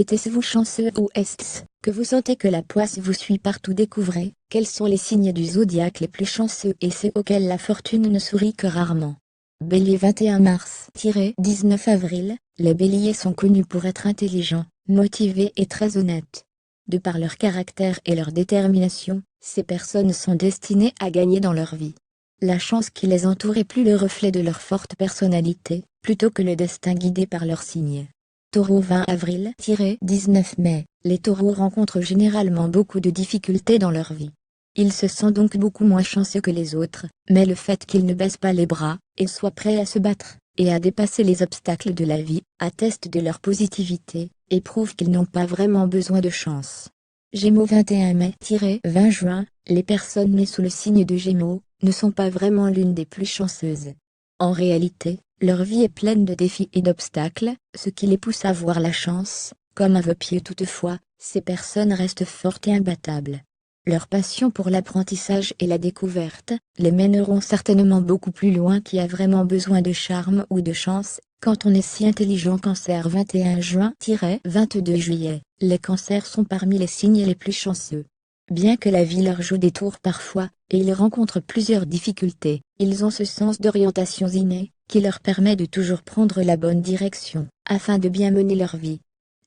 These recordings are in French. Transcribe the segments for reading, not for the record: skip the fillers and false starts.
Était-vous chanceux ou est-ce que vous sentez que la poisse vous suit partout? Découvrez quels sont les signes du zodiaque les plus chanceux et ceux auxquels la fortune ne sourit que rarement. Bélier 21 mars-19 avril, les béliers sont connus pour être intelligents, motivés et très honnêtes. De par leur caractère et leur détermination, ces personnes sont destinées à gagner dans leur vie. La chance qui les entoure est plus le reflet de leur forte personnalité, plutôt que le destin guidé par leurs signes. Taureau 20 avril-19 mai, les taureaux rencontrent généralement beaucoup de difficultés dans leur vie. Ils se sentent donc beaucoup moins chanceux que les autres, mais le fait qu'ils ne baissent pas les bras, et soient prêts à se battre, et à dépasser les obstacles de la vie, atteste de leur positivité, et prouve qu'ils n'ont pas vraiment besoin de chance. Gémeaux 21 mai-20 juin, les personnes nées sous le signe de Gémeaux, ne sont pas vraiment l'une des plus chanceuses. En réalité, leur vie est pleine de défis et d'obstacles, ce qui les pousse à voir la chance comme un vœu pieux. Toutefois, ces personnes restent fortes et imbattables. Leur passion pour l'apprentissage et la découverte les mèneront certainement beaucoup plus loin. Qui a vraiment besoin de charme ou de chance quand on est si intelligent? Cancer 21 juin-22 juillet, les cancers sont parmi les signes les plus chanceux. Bien que la vie leur joue des tours parfois, et ils rencontrent plusieurs difficultés, ils ont ce sens d'orientation inné, qui leur permet de toujours prendre la bonne direction, afin de bien mener leur vie.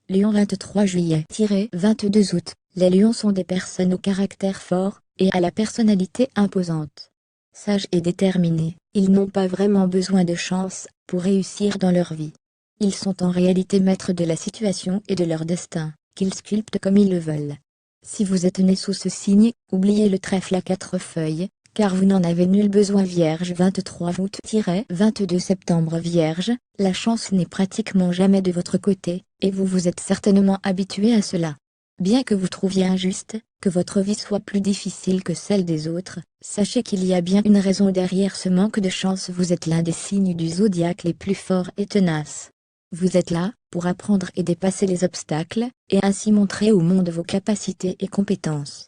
Lion 23 juillet-22 août, les lions sont des personnes au caractère fort, et à la personnalité imposante. Sages et déterminés, ils n'ont pas vraiment besoin de chance pour réussir dans leur vie. Ils sont en réalité maîtres de la situation et de leur destin, qu'ils sculptent comme ils le veulent. Si vous êtes né sous ce signe, oubliez le trèfle à 4 feuilles, car vous n'en avez nul besoin. Vierge 23 août-22 septembre Vierge, la chance n'est pratiquement jamais de votre côté, et vous vous êtes certainement habitué à cela. Bien que vous trouviez injuste que votre vie soit plus difficile que celle des autres, sachez qu'il y a bien une raison derrière ce manque de chance. Vous êtes l'un des signes du zodiaque les plus forts et tenaces. Vous êtes là pour apprendre et dépasser les obstacles, et ainsi montrer au monde vos capacités et compétences.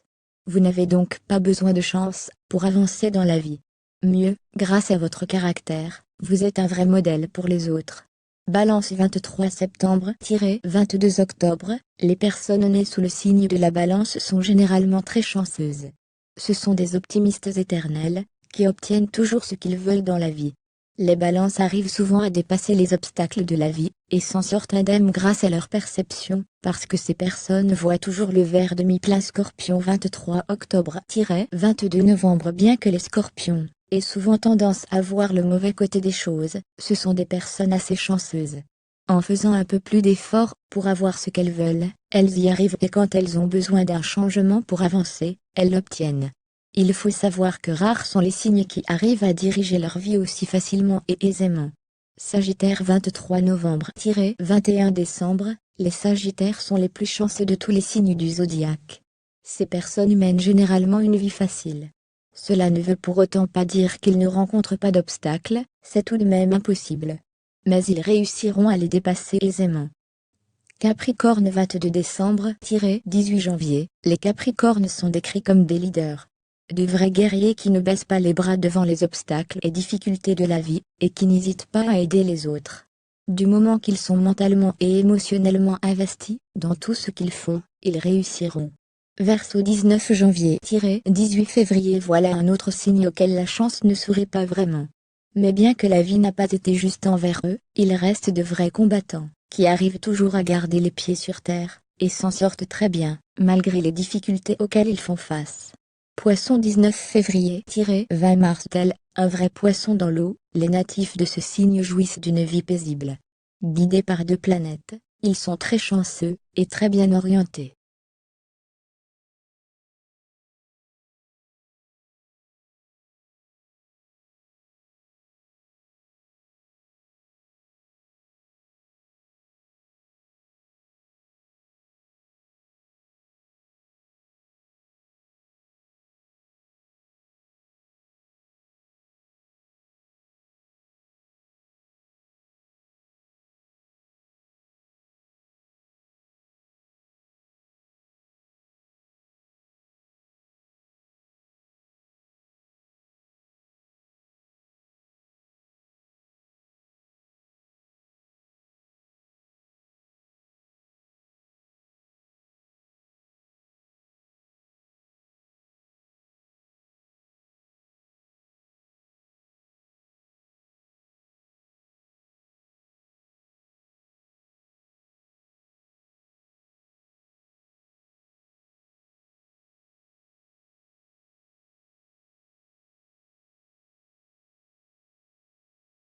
Vous n'avez donc pas besoin de chance pour avancer dans la vie. Mieux, grâce à votre caractère, vous êtes un vrai modèle pour les autres. Balance 23 septembre-22 octobre, les personnes nées sous le signe de la Balance sont généralement très chanceuses. Ce sont des optimistes éternels, qui obtiennent toujours ce qu'ils veulent dans la vie. Les balances arrivent souvent à dépasser les obstacles de la vie, et s'en sortent indemnes grâce à leur perception, parce que ces personnes voient toujours le verre demi-plein. Scorpion 23 octobre-22 novembre. Bien que les scorpions aient souvent tendance à voir le mauvais côté des choses, ce sont des personnes assez chanceuses. En faisant un peu plus d'efforts pour avoir ce qu'elles veulent, elles y arrivent, et quand elles ont besoin d'un changement pour avancer, elles l'obtiennent. Il faut savoir que rares sont les signes qui arrivent à diriger leur vie aussi facilement et aisément. Sagittaire 23 novembre-21 décembre, les Sagittaires sont les plus chanceux de tous les signes du zodiaque. Ces personnes mènent généralement une vie facile. Cela ne veut pour autant pas dire qu'ils ne rencontrent pas d'obstacles, c'est tout de même impossible. Mais ils réussiront à les dépasser aisément. Capricorne 22 décembre-18 janvier, les Capricornes sont décrits comme des leaders. De vrais guerriers qui ne baissent pas les bras devant les obstacles et difficultés de la vie, et qui n'hésitent pas à aider les autres. Du moment qu'ils sont mentalement et émotionnellement investis dans tout ce qu'ils font, ils réussiront. Verseau 19 janvier-18 février. Voilà un autre signe auquel la chance ne sourit pas vraiment. Mais bien que la vie n'a pas été juste envers eux, ils restent de vrais combattants, qui arrivent toujours à garder les pieds sur terre, et s'en sortent très bien, malgré les difficultés auxquelles ils font face. Poisson 19 février-20 mars. Tel un vrai poisson dans l'eau, les natifs de ce signe jouissent d'une vie paisible. Guidés par 2 planètes, ils sont très chanceux, et très bien orientés.